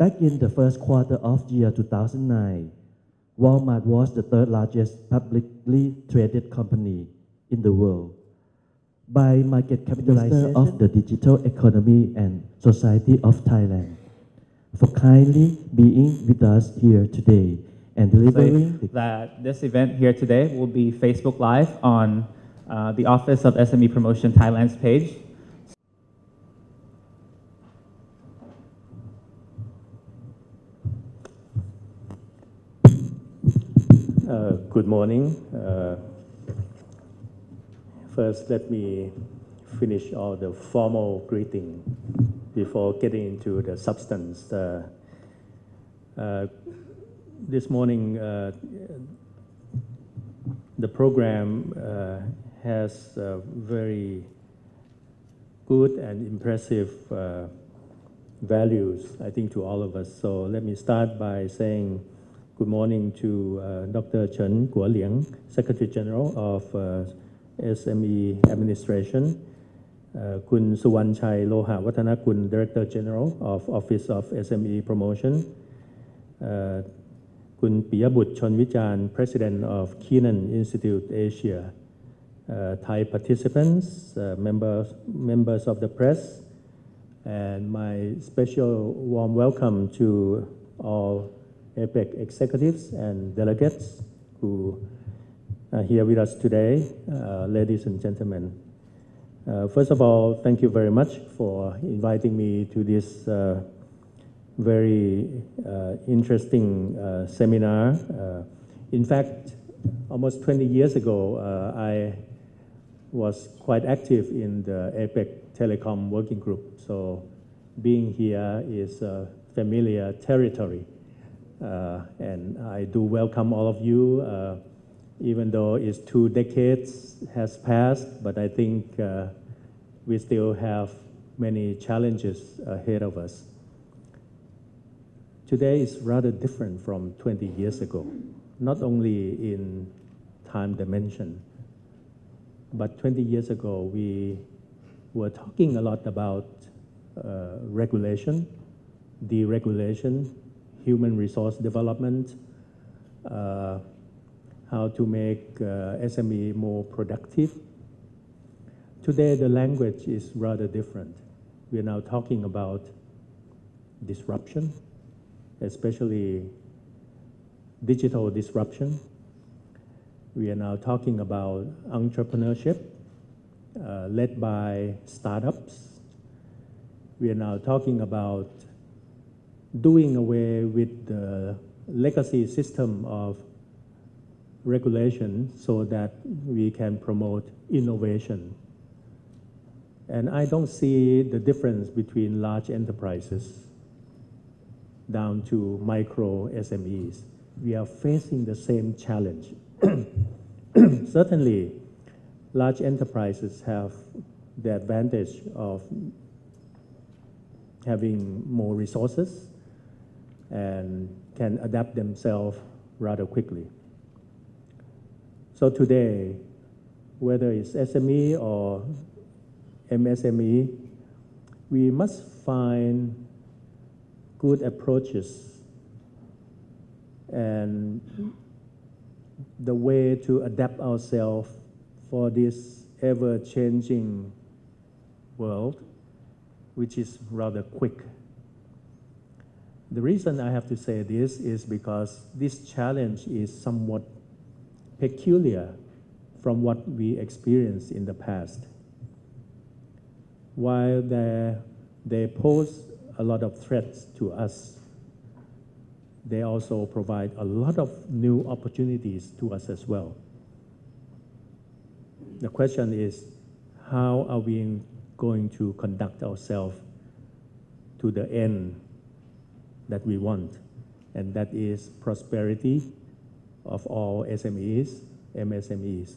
Back in the first quarter of year 2009, Walmart was the third largest publicly traded company in the world. By market capitalization of the digital economy and society of Thailand, for kindly being with us here today and delivering that this event here today will be Facebook Live on the Office of SME Promotion Thailand's page. Good morning. First, let me finish all the formal greeting before getting into the substance. This morning, the program has very good and impressive values, I think, to all of us. So let me start by saying good morning to Dr. Chen Guoliang, Secretary General of SME Administration, คุณสุวรรณชัยโลหะวัฒนกุล Director General of Office of SME Promotion, คุณปิยบุตรชนวิจารณ์ President of Kenan Institute Asia, Thai participants, members of the press, and my special warm welcome to all APEC executives and delegates who are here with us today, ladies and gentlemen. First of all, thank you very much for inviting me to this very interesting seminar. In fact, almost 20 years ago, I was quite active in the APEC Telecom Working Group, so being here is a familiar territory. And I do welcome all of you, even though it's 2 decades has passed, but I think we still have many challenges ahead of us. Today is rather different from 20 years ago, not only in time dimension, but 20 years ago we were talking a lot about regulation, deregulation, human resource development, how to make SME more productive. Today, the language is rather different. We are now talking about disruption, especially digital disruption. We are now talking about entrepreneurship led by startups. We are now talking about doing away with the legacy system of regulation so that we can promote innovation. And I don't see the difference between large enterprises down to micro SMEs. We are facing the same challenge. Certainly, large enterprises have the advantage of having more resources and can adapt themselves rather quickly. So today, whether it's SME or MSME, we must find good approaches and the way to adapt ourselves for this ever-changing world, which is rather quick. The reason I have to say this is because this challenge is somewhat peculiar from what we experienced in the past. While they pose a lot of threats to us, they also provide a lot of new opportunities to us as well. The question is, how are we going to conduct ourselves to the end that we want, and that is prosperity of all SMEs, MSMEs,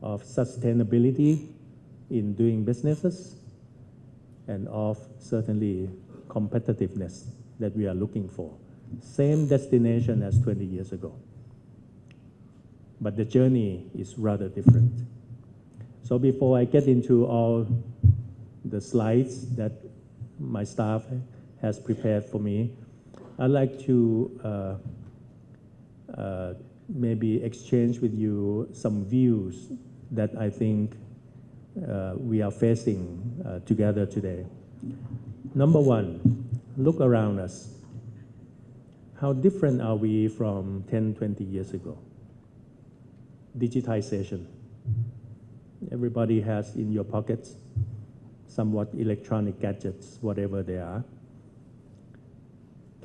of sustainability in doing businesses, and of certainly competitiveness that we are looking for. Same destination as 20 years ago, but the journey is rather different. So before I get into all the slides that my staff has prepared for me. I'd like to maybe exchange with you some views that I think we are facing together today. Number one, look around us. How different are we from 10, 20 years ago? Digitization. Everybody has in your pockets somewhat electronic gadgets, whatever they are.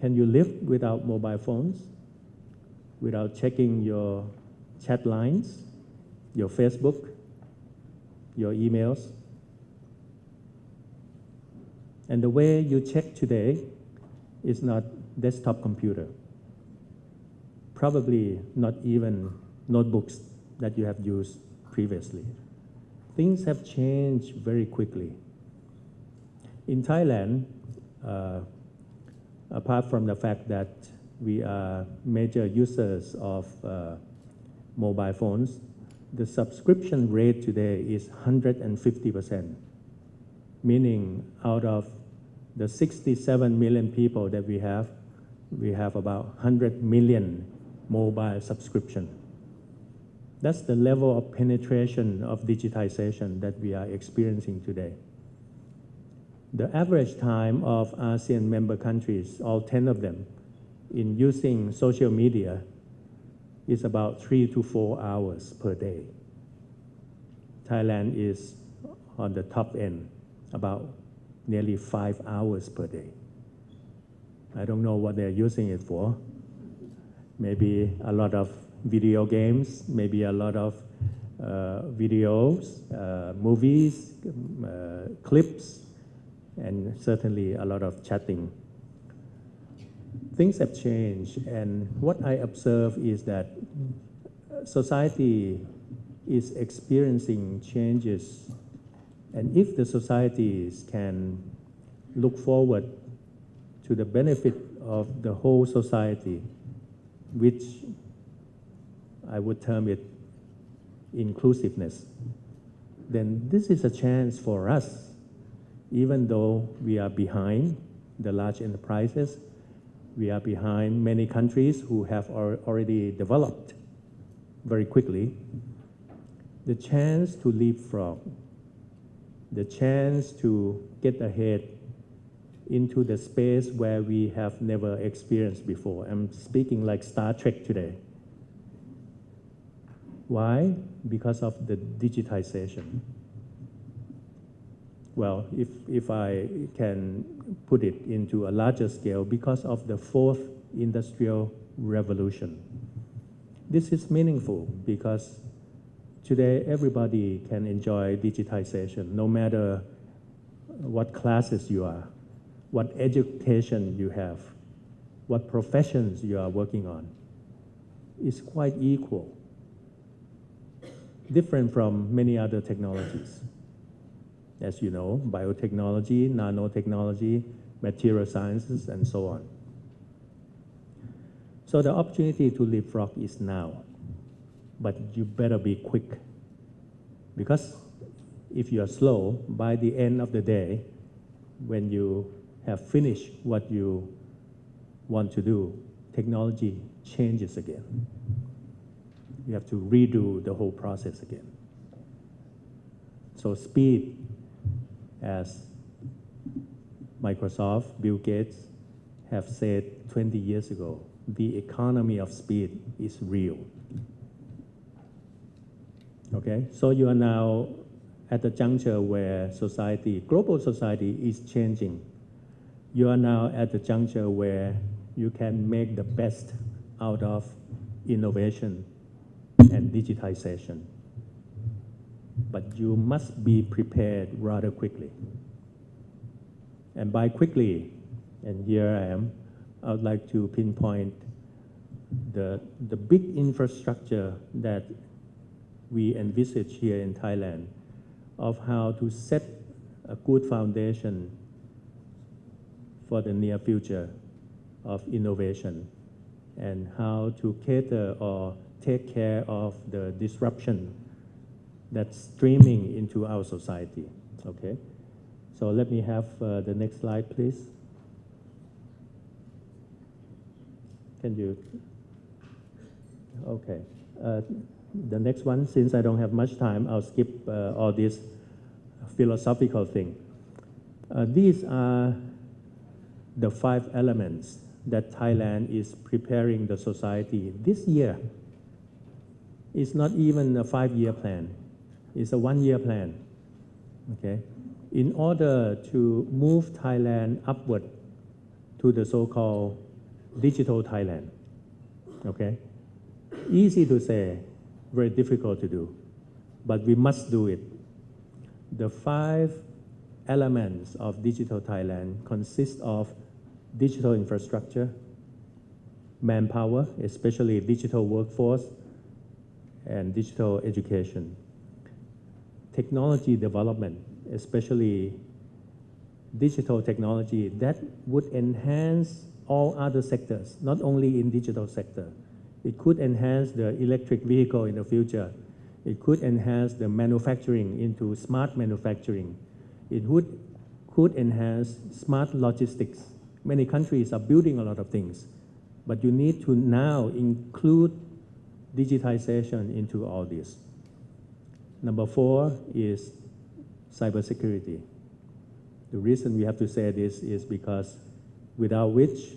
Can you live without mobile phones? Without checking your chat lines, your Facebook, your emails? And the way you check today is not desktop computer. Probably not even notebooks that you have used previously. Things have changed very quickly. In Thailand, apart from the fact that we are major users of mobile phones, the subscription rate today is 150%, meaning out of the 67 million people that we have about 100 million mobile subscription. That's the level of penetration of digitization that we are experiencing today. The average time of ASEAN member countries, all 10 of them, in using social media is about 3 to 4 hours per day. Thailand is on the top end, about nearly 5 hours per day. I don't know what they're using it for. Maybe a lot of video games, maybe a lot of videos, movies, clips, and certainly a lot of chatting. Things have changed, and what I observe is that society is experiencing changes, and if the societies can look forward to the benefit of the whole society, which I would term it inclusiveness, then this is a chance for us, even though we are behind the large enterprises, we are behind many countries who have already developed very quickly, the chance to leapfrog, the chance to get ahead into the space where we have never experienced before. I'm speaking like Star Trek today. Why? Because of the digitization. Well, if I can put it into a larger scale, because of the fourth industrial revolution. This is meaningful because today everybody can enjoy digitization, no matter what classes you are, what education you have, what professions you are working on. It's quite equal, different from many other technologies. As you know, biotechnology, nanotechnology, material sciences, and so on. So the opportunity to leapfrog is now, but you better be quick, because if you are slow, by the end of the day, when you have finished what you want to do, technology changes again. You have to redo the whole process again. So speed, as Microsoft, Bill Gates have said 20 years ago, the economy of speed is real. Okay, so you are now at the juncture where society, global society is changing. You are now at the juncture where you can make the best out of innovation and digitization. But you must be prepared rather quickly. And by quickly, and here I am, I would like to pinpoint the big infrastructure that we envisage here in Thailand of how to set a good foundation for the near future of innovation and how to cater or take care of the disruption that's streaming into our society. Okay, so let me have the next slide, please. can you? Okay. The next one, since I don't have much time, I'll skip all this philosophical thing. These are the 5 elements that Thailand is preparing the society this year. It's not even a 5-year plan. It's a 1-year plan. Okay? In order to move Thailand upward to the so-called digital Thailand. Okay? Easy to say, very difficult to do, but we must do it. The 5 elements of digital Thailand consist of digital infrastructure, manpower, especially digital workforce, and digital education. Technology development, especially digital technology that would enhance all other sectors, not only in digital sector. It could enhance the electric vehicle in the future. It could enhance the manufacturing into smart manufacturing. It could enhance smart logistics. Many countries are building a lot of things, but you need to now include digitization into all this. Number 4 is cybersecurity. The reason we have to say this is because without which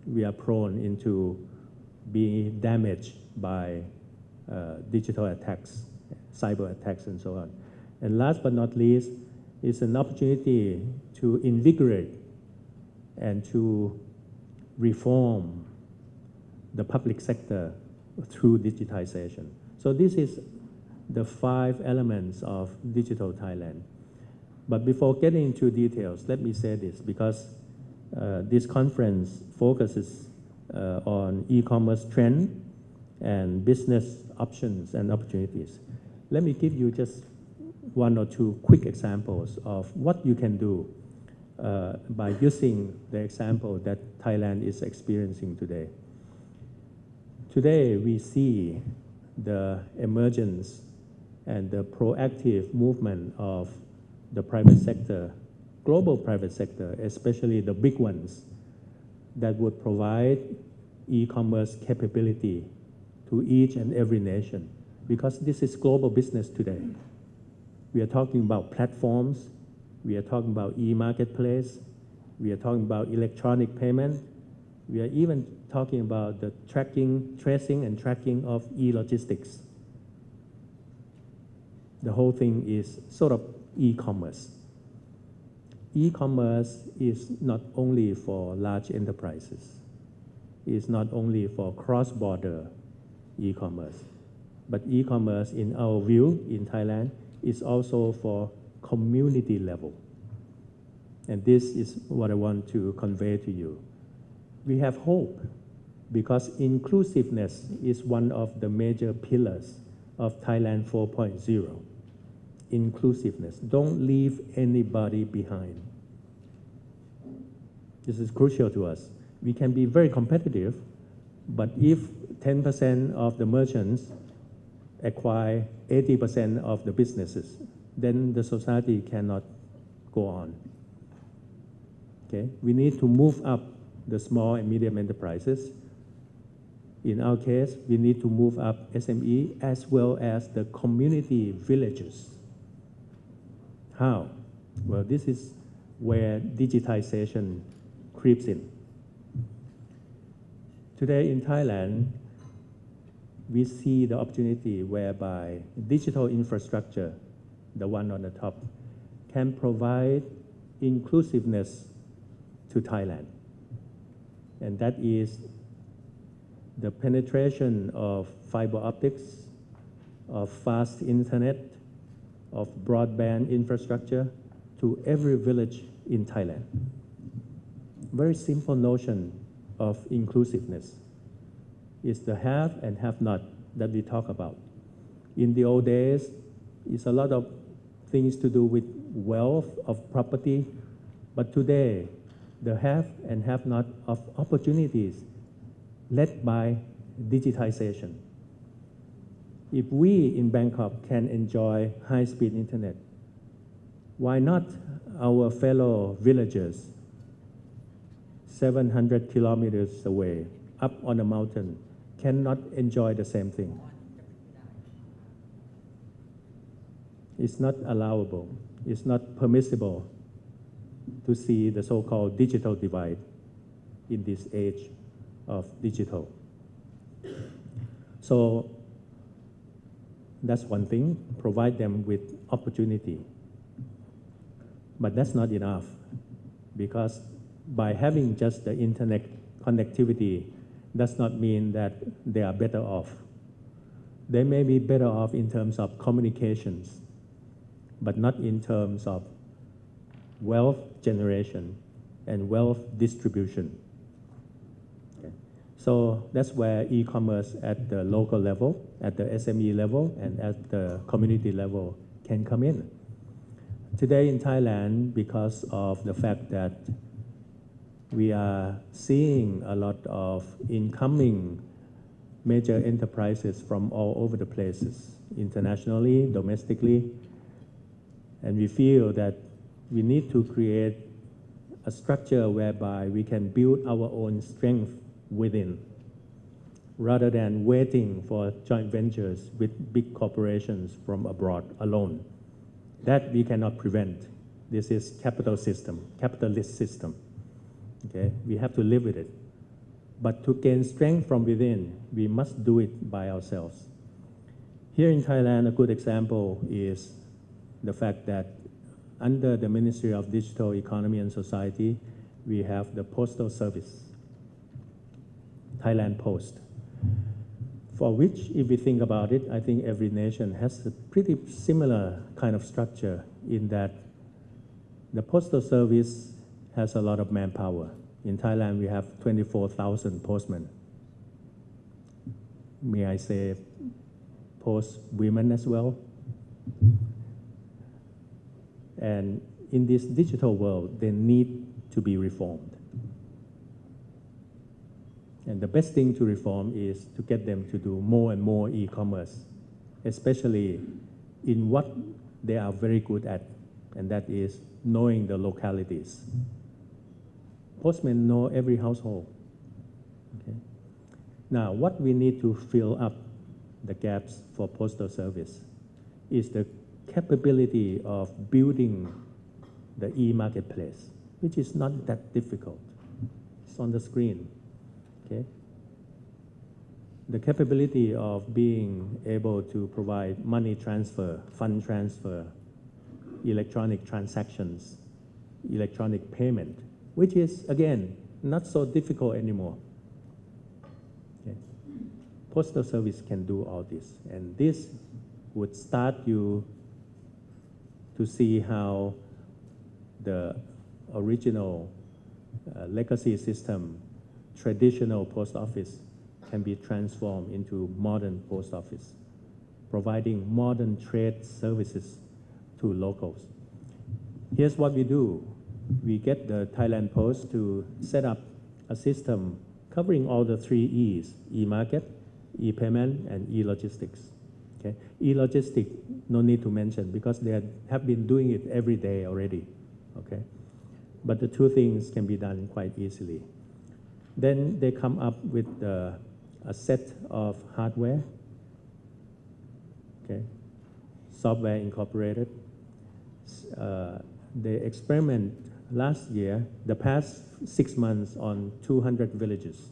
we are prone into being damaged by digital attacks, cyber attacks, and so on. And last but not least, is an opportunity to invigorate and to reform the public sector through digitization. So this is the 5 elements of digital Thailand. But before getting into details, let me say this, because this conference focuses on e-commerce trend and business options and opportunities. Let me give you just 1 or 2 quick examples of what you can do by using the example that Thailand is experiencing today. Today, we see the emergence and the proactive movement of the private sector, global private sector, especially the big ones, that would provide e-commerce capability to each and every nation, because this is global business today. We are talking about platforms, we are talking about e-marketplace, we are talking about electronic payment, we are even talking about the tracing and tracking of e-logistics. The whole thing is sort of e-commerce. E-commerce is not only for large enterprises. It's not only for cross-border e-commerce, but e-commerce, in our view, in Thailand, is also for community level. And this is what I want to convey to you. We have hope because inclusiveness is one of the major pillars of Thailand 4.0. Inclusiveness. Don't leave anybody behind. This is crucial to us. We can be very competitive, but if 10% of the merchants acquire 80% of the businesses, then the society cannot go on. Okay? We need to move up the small and medium enterprises. In our case, we need to move up SME as well as the community villages. How? Well, this is where digitization creeps in. Today in Thailand, we see the opportunity whereby digital infrastructure, the one on the top, can provide inclusiveness to Thailand. And that is the penetration of fiber optics, of fast internet, of broadband infrastructure to every village in Thailand. Very simple notion of inclusiveness is the have and have not that we talk about. In the old days, it's a lot of things to do with wealth of property, but today, the have and have not of opportunities led by digitization. If we in Bangkok can enjoy high-speed internet, why not our fellow villagers 700 kilometers away up on a mountain cannot enjoy the same thing. It's not allowable, it's not permissible to see the so-called digital divide in this age of digital. So that's one thing, provide them with opportunity. But that's not enough, because by having just the internet connectivity does not mean that they are better off. They may be better off in terms of communications, but not in terms of wealth generation and wealth distribution. Okay. So that's where e-commerce at the local level, at the SME level, and at the community level can come in. Today in Thailand, because of the fact that we are seeing a lot of incoming major enterprises from all over the places, internationally, domestically, and we feel that we need to create a structure whereby we can build our own strength within, rather than waiting for joint ventures with big corporations from abroad alone. That we cannot prevent. This is capitalist system. Okay, we have to live with it. But to gain strength from within, we must do it by ourselves. Here in Thailand, a good example is the fact that under the Ministry of Digital Economy and Society, we have the Postal Service, Thailand Post, for which, if we think about it, I think every nation has a pretty similar kind of structure in that the Postal Service has a lot of manpower. In Thailand, we have 24,000 postmen. May I say post women as well? And in this digital world, they need to be reformed. And the best thing to reform is to get them to do more and more e-commerce, especially in what they are very good at, and that is knowing the localities. Postmen know every household. Okay? Now, what we need to fill up the gaps for postal service is the capability of building the e-marketplace, which is not that difficult. It's on the screen. Okay? The capability of being able to provide money transfer, fund transfer, electronic transactions, electronic payment, which is, again, not so difficult anymore. Okay. Postal service can do all this, and this would start you to see how the original legacy system, traditional post office, can be transformed into modern post office, providing modern trade services to locals. Here's what we do. We get the Thailand Post to set up a system covering all the three E's: e-market, e-payment, and e-logistics. Okay? E-logistics, no need to mention, because they have been doing it every day already. Okay? But the two things can be done quite easily. Then they come up with a set of hardware, okay? Software incorporated. They experiment last year, the past 6 months, on 200 villages.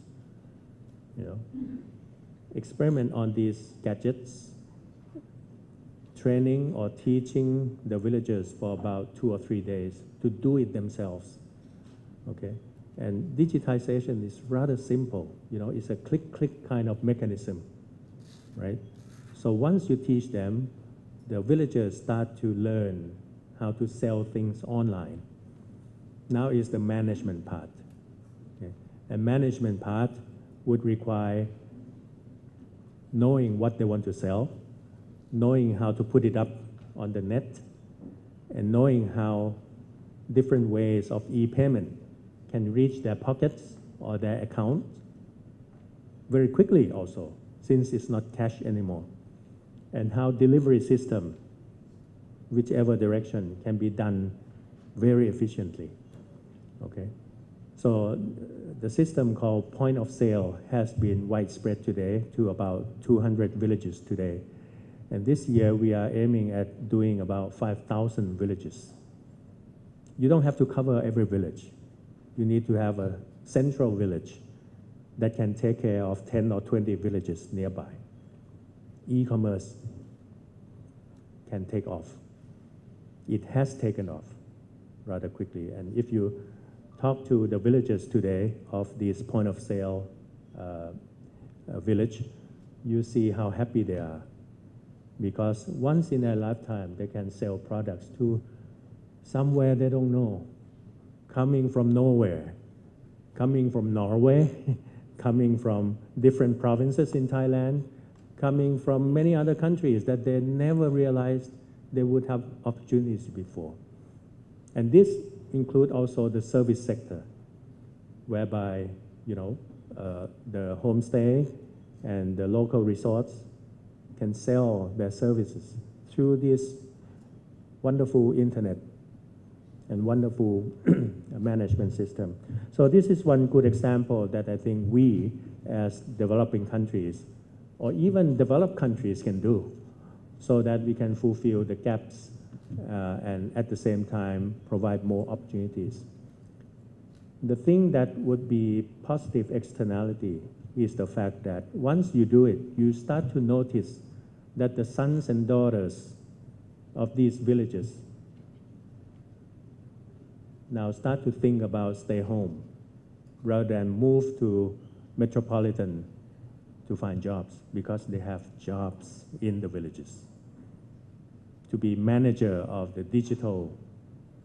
You know, experiment on these gadgets, training or teaching the villagers for about 2 or 3 days to do it themselves. Okay, and digitization is rather simple. You know, it's a click kind of mechanism, right? So once you teach them, the villagers start to learn how to sell things online. Now is the management part. Okay? And management part would require knowing what they want to sell, knowing how to put it up on the net, and knowing how different ways of e-payment can reach their pockets or their account very quickly also, since it's not cash anymore, and how delivery system, whichever direction, can be done very efficiently. Okay, so the system called point of sale has been widespread today to about 200 villages today. And this year we are aiming at doing about 5,000 villages. You don't have to cover every village. You need to have a central village that can take care of 10 or 20 villages nearby. E-commerce can take off. It has taken off rather quickly. And if you talk to the villagers today of this point of sale village, you see how happy they are. Because once in their lifetime, they can sell products to somewhere they don't know, coming from nowhere, coming from Norway, coming from different provinces in Thailand, coming from many other countries that they never realized they would have opportunities before. And this includes also the service sector, whereby, the homestay and the local resorts can sell their services through this wonderful internet and wonderful management system. So this is one good example that I think we as developing countries or even developed countries can do so that we can fulfill the gaps and at the same time provide more opportunities. The thing that would be positive externality is the fact that once you do it, you start to notice that the sons and daughters of these villages now start to think about stay home rather than move to metropolitan to find jobs because they have jobs in the villages. To be manager of the digital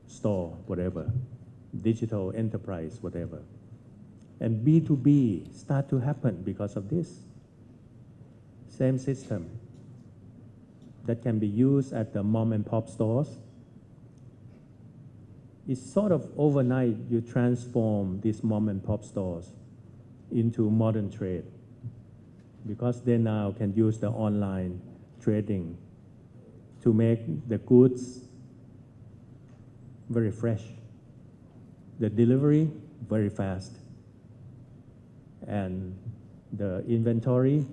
store, whatever, digital enterprise, whatever. And B2B start to happen because of this. Same system that can be used at the mom and pop stores. It's sort of overnight you transform these mom and pop stores into modern trade because they now can use the online trading to make the goods very fresh, the delivery very fast, and the inventory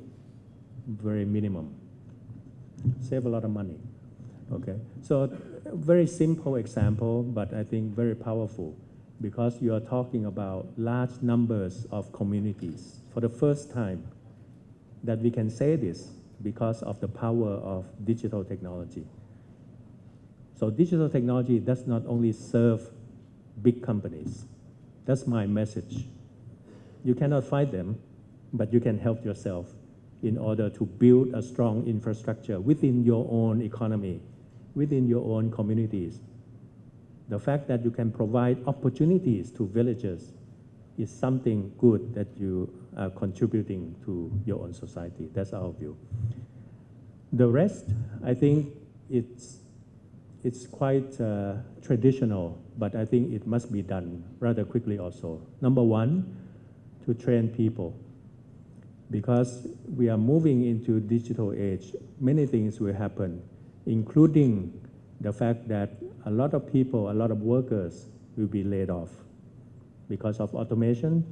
very minimum. Save a lot of money. Okay, so a very simple example, but I think very powerful because you are talking about large numbers of communities. For the first time that we can say this because of the power of digital technology. So digital technology does not only serve big companies. That's my message. You cannot fight them, but you can help yourself in order to build a strong infrastructure within your own economy, within your own communities. The fact that you can provide opportunities to villagers is something good that you are contributing to your own society. That's our view. The rest, I think it's quite traditional, but I think it must be done rather quickly also. Number one, to train people. Because we are moving into digital age, many things will happen, including the fact that a lot of people, a lot of workers will be laid off because of automation,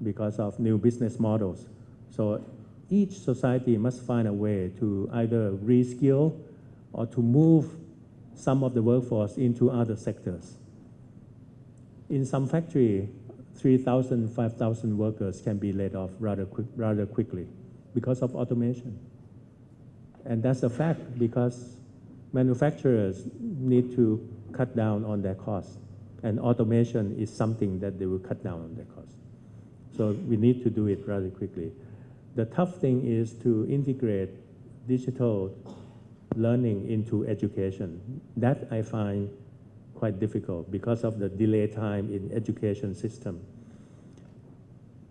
because of new business models. So each society must find a way to either reskill or to move some of the workforce into other sectors. In some factory, 3,000, 5,000 workers can be laid off rather quickly because of automation. And that's a fact because manufacturers need to cut down on their costs. And automation is something that they will cut down on their costs. So we need to do it rather quickly. The tough thing is to integrate digital learning into education. That I find quite difficult because of the delay time in education system.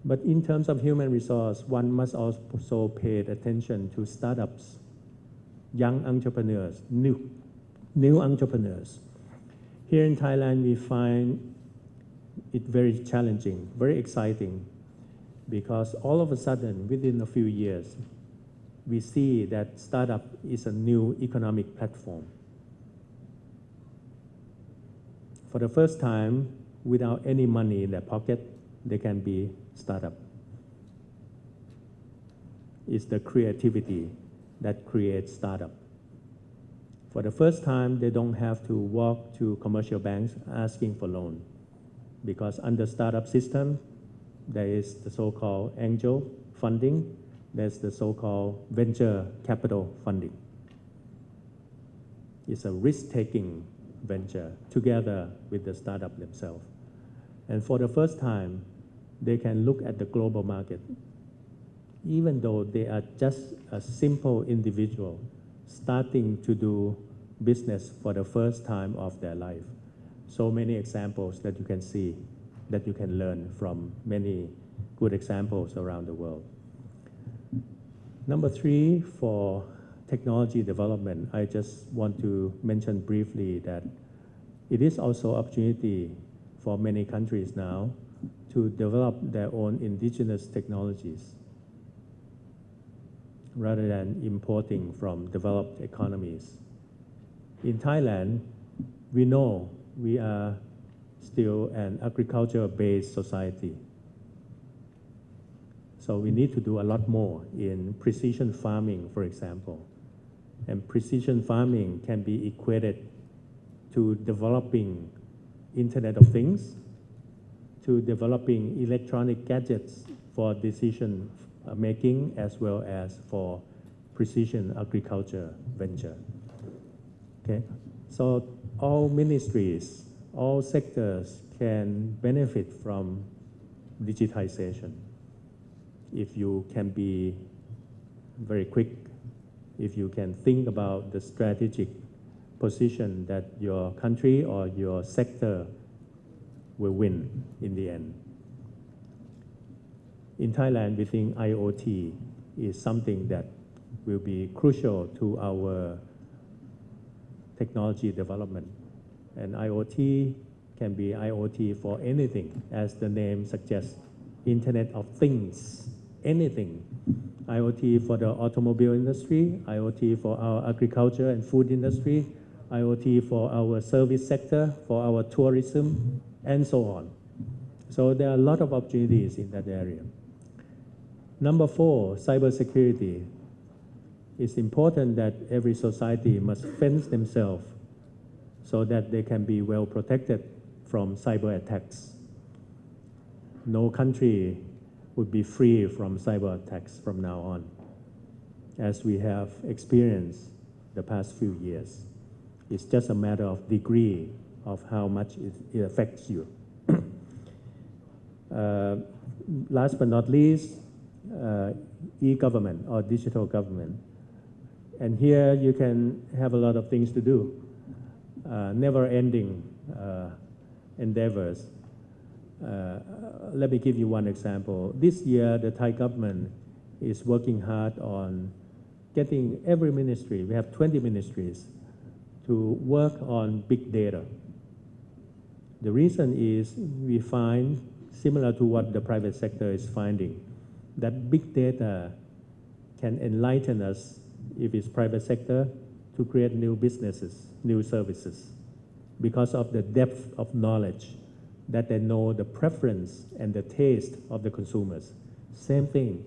But in terms of human resource, one must also pay attention to startups, young entrepreneurs, new entrepreneurs. Here in Thailand, we find it very challenging, very exciting, because all of a sudden, within a few years, we see that startup is a new economic platform. For the first time, without any money in their pocket, they can be startup. It's the creativity that creates startup. For the first time, they don't have to walk to commercial banks asking for loan, because under startup system, there is the so-called angel funding, there's the so-called venture capital funding. It's a risk-taking venture together with the startup themselves. And for the first time, they can look at the global market. Even though they are just a simple individual starting to do business for the first time of their life. So many examples that you can see, that you can learn from many good examples around the world. Number 3, for technology development, I just want to mention briefly that it is also opportunity for many countries now to develop their own indigenous technologies rather than importing from developed economies. In Thailand, we know we are still an agriculture-based society. So we need to do a lot more in precision farming, for example. And precision farming can be equated to developing Internet of Things, to developing electronic gadgets for decision making, as well as for precision agriculture venture. Okay, so all ministries, all sectors can benefit from digitization if you can be very quick, if you can think about the strategic position that your country or your sector will win in the end. In Thailand, we think IoT is something that will be crucial to our technology development. And IoT can be IoT for anything, as the name suggests, Internet of Things, anything. IoT for the automobile industry, IoT for our agriculture and food industry, IoT for our service sector, for our tourism, and so on. So there are a lot of opportunities in that area. Number 4, cybersecurity. It's important that every society must fence themselves so that they can be well protected from cyber attacks. No country would be free from cyber attacks from now on, as we have experienced the past few years. It's just a matter of degree of how much it affects you. Last but not least, e-government or digital government. And here you can have a lot of things to do, never-ending endeavors. Let me give you one example. This year, the Thai government is working hard on getting every ministry, we have 20 ministries, to work on big data. The reason is we find, similar to what the private sector is finding, that big data can enlighten us, if it's private sector, to create new businesses, new services, because of the depth of knowledge that they know the preference and the taste of the consumers. Same thing.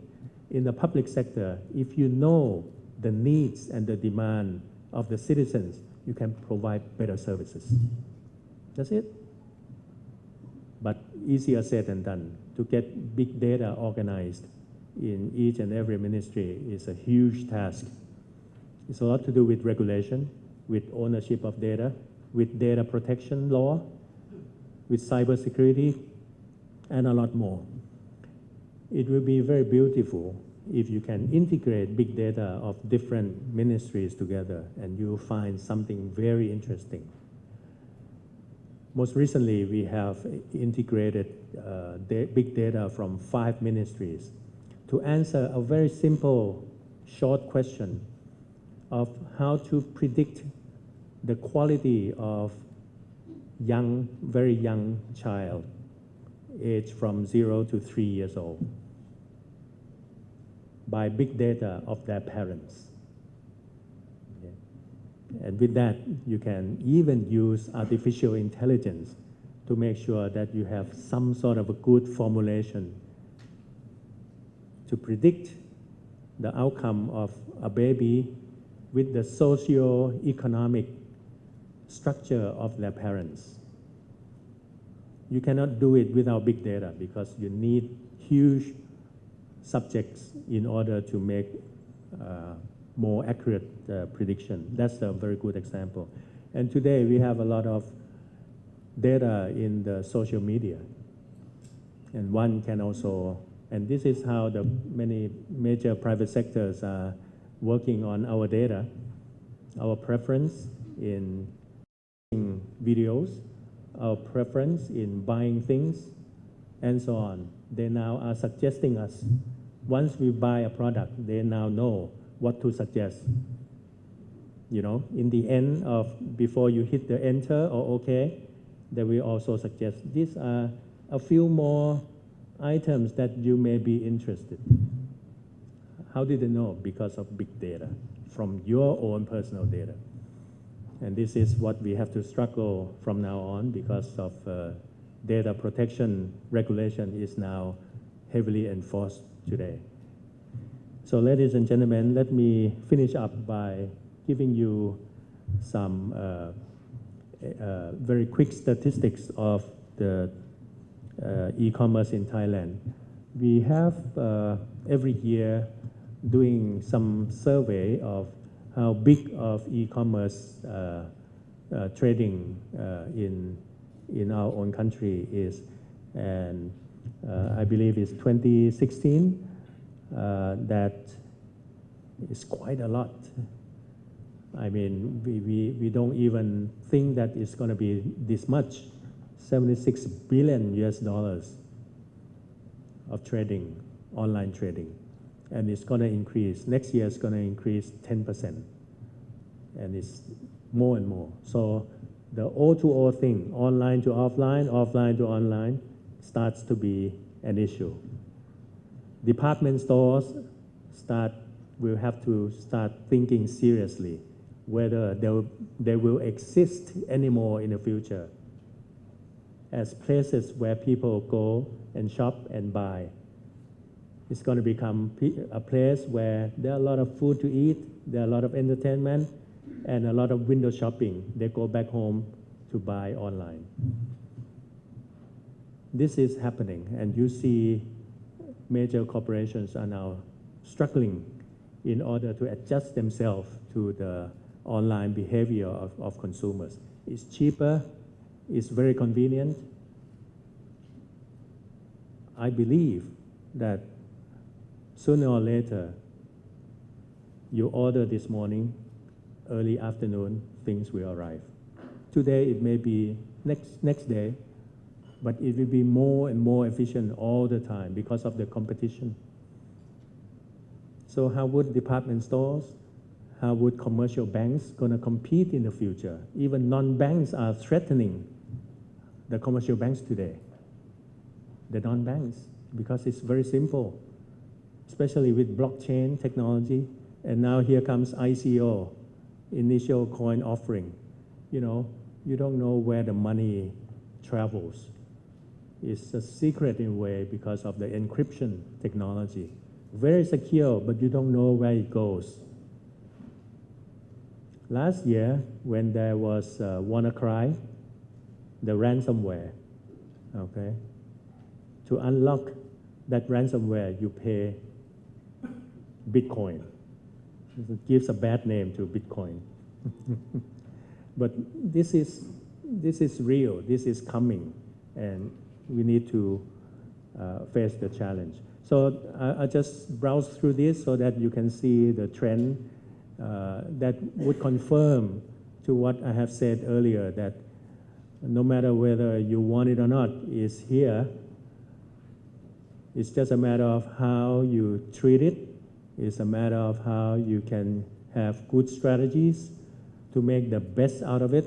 In the public sector, if you know the needs and the demand of the citizens, you can provide better services. That's it. But easier said than done. To get big data organized in each and every ministry is a huge task. It's a lot to do with regulation, with ownership of data, with data protection law, with cybersecurity, and a lot more. It will be very beautiful if you can integrate big data of different ministries together, and you'll find something very interesting. Most recently, we have integrated big data from 5 ministries to answer a very simple, short question of how to predict the quality of young, very young child, aged from 0 to 3 years old, by big data of their parents. Okay. And with that, you can even use artificial intelligence to make sure that you have some sort of a good formulation to predict the outcome of a baby with the socio-economic structure of their parents. You cannot do it without big data because you need huge subjects in order to make more accurate prediction. That's a very good example. And today we have a lot of data in the social media. And one can also, and this is how the many major private sectors are working on our data, our preference in videos, our preference in buying things, and so on. They now are suggesting us. Once we buy a product, they now know what to suggest. You know, in the end of, before you hit the enter or OK, they will also suggest these are a few more items that you may be interested. How did they know? Because of big data from your own personal data. And this is what we have to struggle from now on because of data protection regulation is now heavily enforced today. So ladies and gentlemen, let me finish up by giving you some very quick statistics of the e-commerce in Thailand. We have every year doing some survey of how big of e-commerce trading in our own country is. And I believe it's 2016 that is quite a lot. I mean, we don't even think that it's going to be this much, $76 billion of trading, online trading. And it's going to increase. Next year it's going to increase 10%. And it's more and more. So the O2O thing, online to offline, offline to online, starts to be an issue. Department stores will have to start thinking seriously whether they will exist anymore in the future as places where people go and shop and buy. It's going to become a place where there are a lot of food to eat, there are a lot of entertainment, and a lot of window shopping. They go back home to buy online. This is happening, and you see major corporations are now struggling in order to adjust themselves to the online behavior of consumers. It's cheaper, it's very convenient. I believe that sooner or later, you order this morning, early afternoon, things will arrive. Today, it may be next day, but it will be more and more efficient all the time because of the competition. So how would department stores, how would commercial banks going to compete in the future? Even non-banks are threatening the commercial banks today, the non-banks, because it's very simple, especially with blockchain technology. And now here comes ICO, initial coin offering. You know, you don't know where the money travels. It's a secret in a way because of the encryption technology. Very secure, but you don't know where it goes. Last year, when there was WannaCry, the ransomware, okay, to unlock that ransomware, you pay Bitcoin. It gives a bad name to Bitcoin. But this is real, this is coming, and we need to face the challenge. So I just browse through this so that you can see the trend that would confirm to what I have said earlier, that no matter whether you want it or not, it's here. It's just a matter of how you treat it. It's a matter of how you can have good strategies to make the best out of it,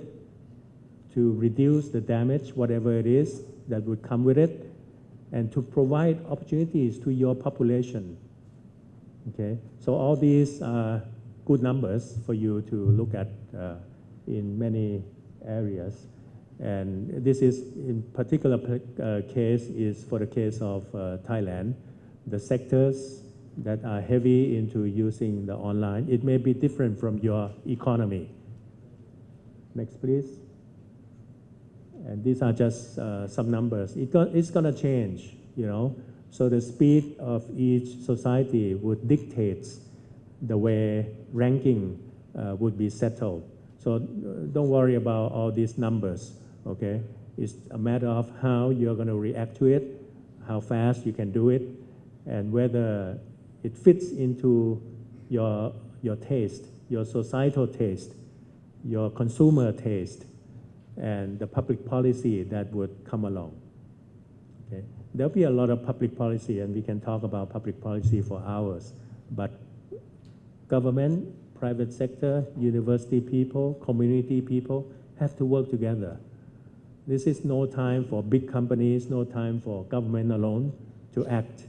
to reduce the damage, whatever it is that would come with it, and to provide opportunities to your population. Okay, so all these are good numbers for you to look at in many areas. And this is in particular case is for the case of Thailand. The sectors that are heavy into using the online, it may be different from your economy. Next, please. And these are just some numbers. It's going to change, you know. So the speed of each society would dictate the way ranking would be settled. So don't worry about all these numbers, okay? It's a matter of how you're going to react to it, how fast you can do it, and whether it fits into your taste, your societal taste, your consumer taste, and the public policy that would come along. Okay? There'll be a lot of public policy, and we can talk about public policy for hours, but government, private sector, university people, community people have to work together. This is no time for big companies, no time for government alone to act.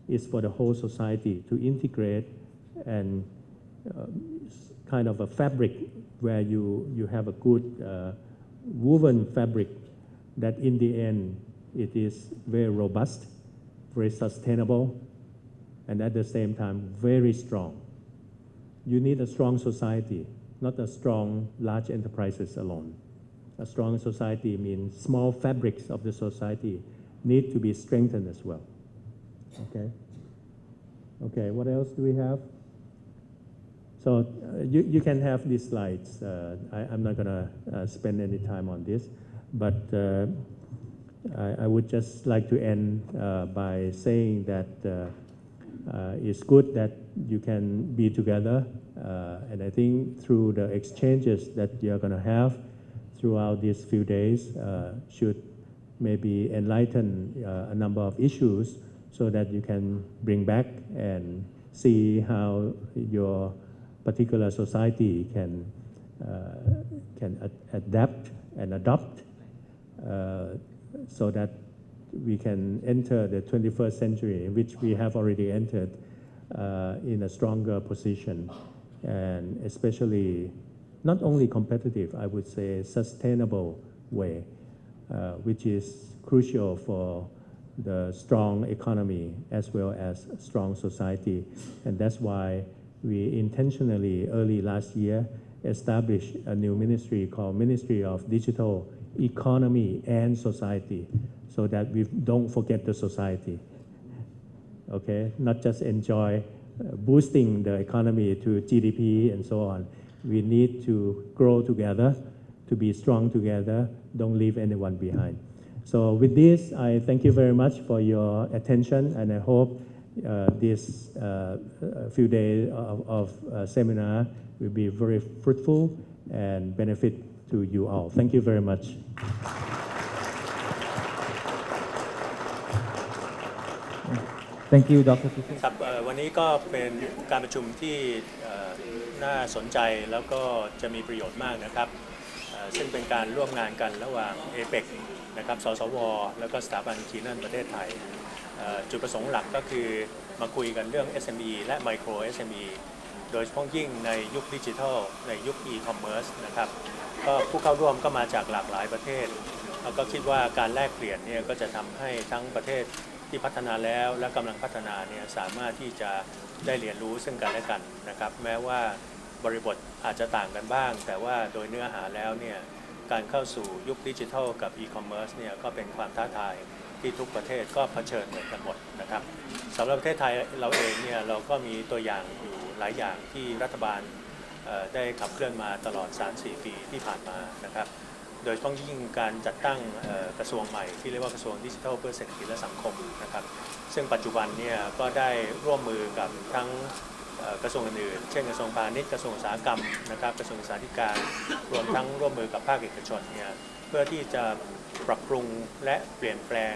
It's for the whole society to integrate and kind of a fabric where you have a good woven fabric that in the end it is very robust, very sustainable, and at the same time very strong. You need a strong society, not a strong large enterprises alone. A strong society means small fabrics of the society need to be strengthened as well. Okay. Okay, what else do we have? So you can have these slides. I'm not going to spend any time on this, but I would just like to end by saying that it's good that you can be together, and I think through the exchanges that you're going to have throughout these few days should maybe enlighten a number of issues so that you can bring back and see how your particular society can adapt and adopt so that we can enter the 21st century, which we have already entered in a stronger position, and especially not only competitive, I would say sustainable way, which is crucial for the strong economy as well as strong society. And that's why we intentionally early last year established a new ministry called Ministry of Digital Economy and Society, so that we don't forget the society. Okay, not just enjoy boosting the economy to GDP and so on. We need to grow together, to be strong together, don't leave anyone behind. So with this, I thank you very much for your attention, and I hope this few days of seminar will be very fruitful and benefit to you all. Thank you very much. Thank you, Dr. ครับวันนี้ก็เป็นการประชุมที่น่าสนใจแล้วก็จะมีประโยชน์มากนะครับซึ่งเป็นการร่วมงานกันระหว่าง APEC นะครับสสวแล้วก็สถาบันคีนันประเทศไทยจุดประสงค์หลักก็คือมาคุยกันเรื่อง SME และ Micro SME โดยเฉพาะยิ่งในยุคดิจิทัลในยุค e-commerce นะครับก็ผู้เข้าร่วมก็มาจากหลากหลายประเทศแล้วก็คิดว่าการแลกเปลี่ยนเนี่ยก็จะทำให้ทั้งประเทศที่พัฒนาแล้วและกำลังพัฒนาเนี่ยสามารถที่จะได้เรียนรู้ซึ่งกันและกันนะครับแม้ว่าบริบทอาจจะต่างกันบ้างแต่ว่าโดยเนื้อหาแล้วเนี่ยการเข้าสู่ยุคดิจิทัลกับอีคอมเมิร์ซเนี่ยก็เป็นความท้าทายที่ทุกประเทศก็เผชิญเหมือนกันหมดนะครับสำหรับประเทศไทยเราเองเนี่ยเราก็มีตัวอย่างอยู่หลายอย่างที่รัฐบาลได้ขับเคลื่อนมาตลอด 3-4 ปีที่ผ่านมานะครับโดยเฉพาะยิ่งการจัดตั้งกระทรวงใหม่ที่เรียกว่ากระทรวงดิจิทัลเพื่อเศรษฐกิจและสังคมนะครับซึ่งปัจจุบันเนี่ยก็ได้ร่วมมือกับทั้งกระทรวงอื่นๆเช่นกระทรวงพาณิชย์กระทรวงอุตสาหกรรมนะครับกระทรวงศึกษาธิการรวมทั้งร่วมมือกับภาคเอกชนเนี่ยเพื่อที่จะปรับปรุงและเปลี่ยนแปลง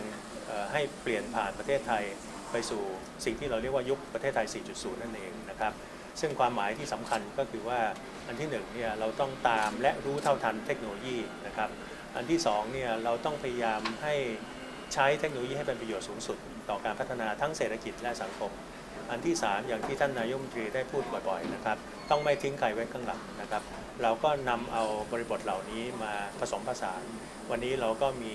ให้เปลี่ยนผ่านประเทศไทยไปสู่สิ่งที่เราเรียกว่ายุคประเทศไทย 4.0 นั่นเองนะครับซึ่งความหมายที่สำคัญก็คือว่าอันที่1เนี่ยเราต้องตามและรู้เท่าทันเทคโนโลยีนะครับอันที่2เนี่ยเราต้องพยายามให้ใช้เทคโนโลยีให้เป็นประโยชน์สูงสุด ต่อการพัฒนาทั้งเศรษฐกิจและสังคมอันที่3อย่างที่ท่านนายกรัฐมนตรีได้พูดบ่อยๆนะครับต้องไม่ทิ้งใครไว้ข้างหลังนะครับเราก็นำเอาบริบทเหล่านี้มาผสมผสานวันนี้เราก็มี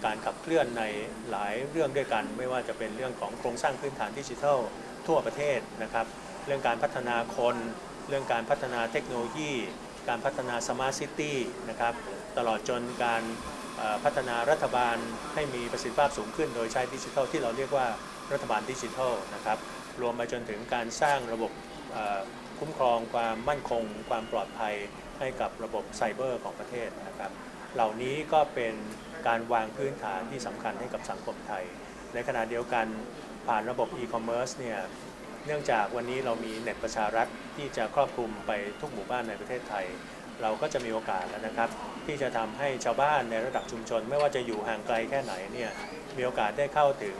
การขับเคลื่อนในหลายเรื่องด้วยกันไม่ว่าจะเป็นเรื่องของโครงสร้างพื้นฐานดิจิทัลทั่วประเทศนะครับเรื่องการพัฒนาคนเรื่องการพัฒนาเทคโนโลยีการพัฒนาสมาร์ทซิตี้นะครับตลอดจนการพัฒนารัฐบาลให้มีประสิทธิภาพสูงขึ้นโดยใช้ดิจิทัลที่เราเรียกว่ารัฐบาลดิจิทัลนะครับรวมไปจนถึงการสร้างระบบคุ้มครองความมั่นคงความปลอดภัยให้กับระบบไซเบอร์ของประเทศนะครับเหล่านี้ก็เป็นการวางพื้นฐานที่สำคัญให้กับสังคมไทยในขณะเดียวกันผ่านระบบอีคอมเมิร์ซเนี่ยเนื่องจากวันนี้เรามีเน็ตประชารัฐที่จะครอบคลุมไปทุกหมู่บ้านในประเทศไทยเราก็จะมีโอกาสแล้วนะครับที่จะทำให้ชาวบ้านในระดับชุมชนไม่ว่าจะอยู่ห่างไกลแค่ไหนเนี่ยมีโอกาสได้เข้าถึง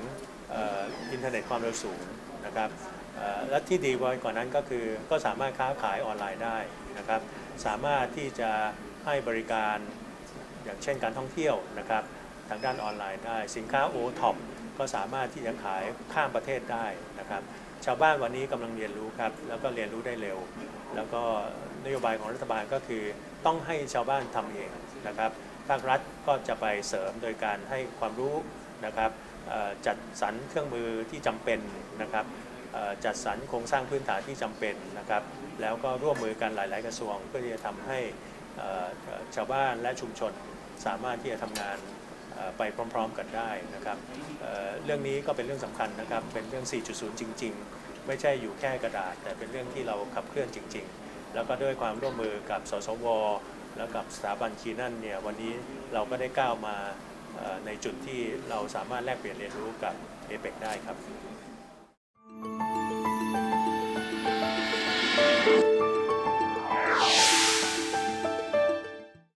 อินเทอร์เน็ตความเร็วสูงนะครับและที่ดีกว่านั้นก็คือก็สามารถค้าขายออนไลน์ได้นะครับสามารถที่จะให้บริการอย่างเช่นการท่องเที่ยวนะครับทางด้านออนไลน์ได้สินค้าโอท็อปก็สามารถที่จะขายข้ามประเทศได้นะครับชาวบ้านวันนี้กำลังเรียนรู้ครับแล้วก็เรียนรู้ได้เร็วแล้วก็นโยบายของรัฐบาลก็คือต้องให้ชาวบ้านทำเองนะครับภาครัฐก็จะไปเสริมโดยการให้ความรู้นะครับจัดสรรเครื่องมือที่จำเป็นนะครับจัดสรรโครงสร้างพื้นฐานที่จำเป็นนะครับแล้วก็ร่วมมือกันหลายๆกระทรวงเพื่อที่จะทำให้ชาวบ้านและชุมชนสามารถที่จะทำงานไปพร้อมๆกันได้นะครับเรื่องนี้ก็เป็นเรื่องสำคัญนะครับเป็นเรื่อง 4.0 จริงๆไม่ใช่อยู่แค่กระดาษแต่เป็นเรื่องที่เราขับเคลื่อนจริงๆแล้วก็ด้วยความร่วมมือกับสสวแล้วกับสถาบันคีนันเนี่ยวันนี้เราก็ได้ก้าวมาในจุดที่เราสามารถแลกเปลี่ยนเรียนรู้กับ APEC ได้ครับ